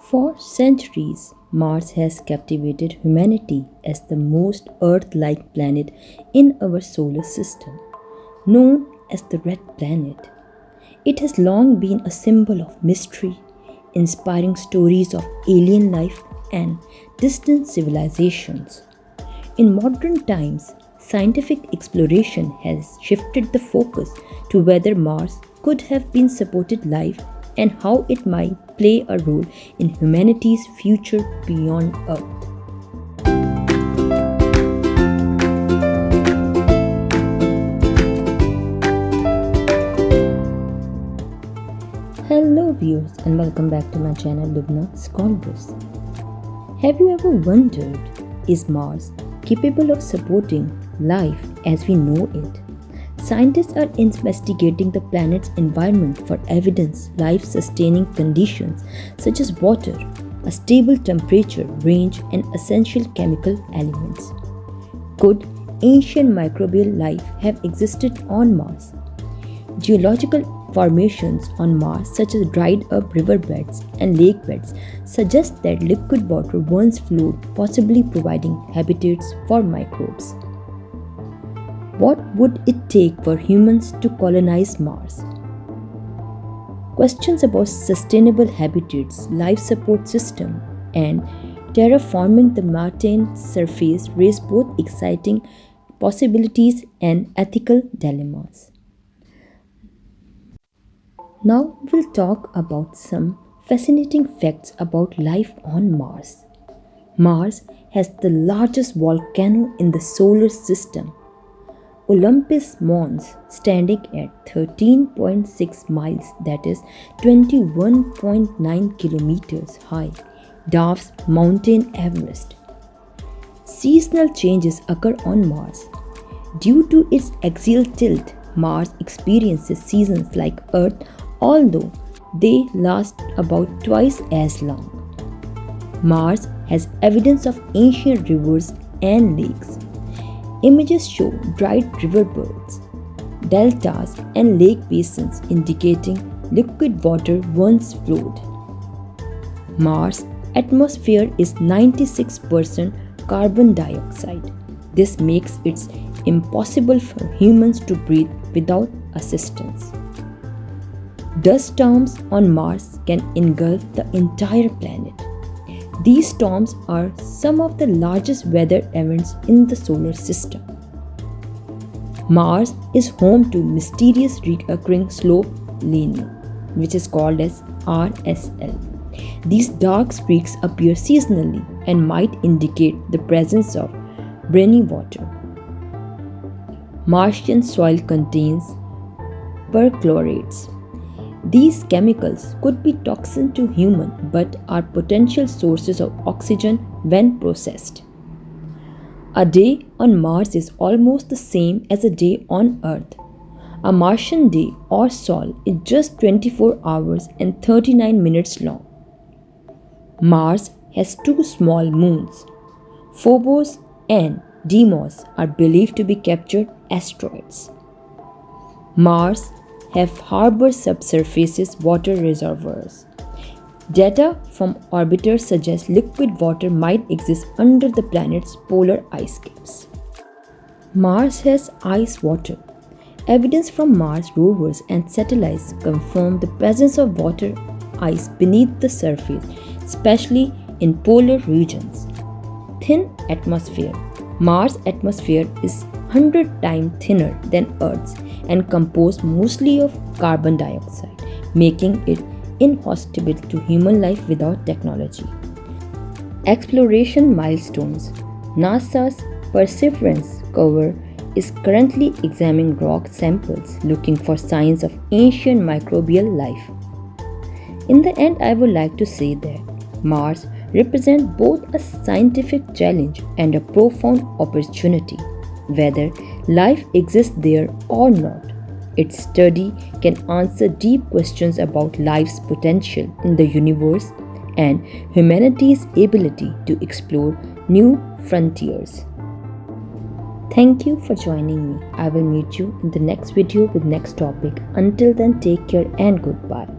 For centuries, Mars has captivated humanity as the most Earth like planet in our solar system, known as the Red Planet. It has long been a symbol of mystery, inspiring stories of alien life and distant civilizations. In modern times, scientific exploration has shifted the focus to whether Mars could have been supported life and how it might play a role in humanity's future beyond Earth. Hello viewers and welcome back to my channel Lubna Scholars. Have you ever wondered, is Mars capable of supporting life as we know it? Scientists are investigating the planet's environment for evidence life-sustaining conditions such as water, a stable temperature range and essential chemical elements. Could ancient microbial life have existed on Mars? Geological formations on Mars, such as dried up riverbeds and lake beds, suggest that liquid water once flowed, possibly providing habitats for microbes. What would it take for humans to colonize Mars? Questions about sustainable habitats, life support system, and terraforming the Martian surface raise both exciting possibilities and ethical dilemmas. Now we'll talk about some fascinating facts about life on Mars. Mars has the largest volcano in the solar system, Olympus Mons, standing at 13.6 miles, that is 21.9 kilometers high, dwarfs Mountain Everest. Seasonal changes occur on Mars. Due to its axial tilt, Mars experiences seasons like Earth, although they last about twice as long. Mars has evidence of ancient rivers and lakes. Images show dried riverbeds, deltas, and lake basins indicating liquid water once flowed. Mars' atmosphere is 96% carbon dioxide. This makes it impossible for humans to breathe without assistance. Dust storms on Mars can engulf the entire planet. These storms are some of the largest weather events in the solar system. Mars is home to mysterious recurring slope lineae, which is called as RSL. These dark streaks appear seasonally and might indicate the presence of briny water. Martian soil contains perchlorates. These chemicals could be toxic to humans but are potential sources of oxygen when processed. A day on Mars is almost the same as a day on Earth. A Martian day or sol is just 24 hours and 39 minutes long. Mars has two small moons. Phobos and Deimos are believed to be captured asteroids. Mars have harbored subsurface water reservoirs. Data from orbiters suggest liquid water might exist under the planet's polar ice caps. Mars has ice water. Evidence from Mars rovers and satellites confirm the presence of water ice beneath the surface, especially in polar regions. Thin atmosphere. Mars' atmosphere is 100 times thinner than Earth's and composed mostly of carbon dioxide, making it inhospitable to human life without technology. Exploration milestones. NASA's Perseverance rover is currently examining rock samples looking for signs of ancient microbial life. In the end, I would like to say that Mars represents both a scientific challenge and a profound opportunity. Whether life exists there or not, its study can answer deep questions about life's potential in the universe and humanity's ability to explore new frontiers. Thank you for joining me. I will meet you in the next video with next topic. Until then, take care and goodbye.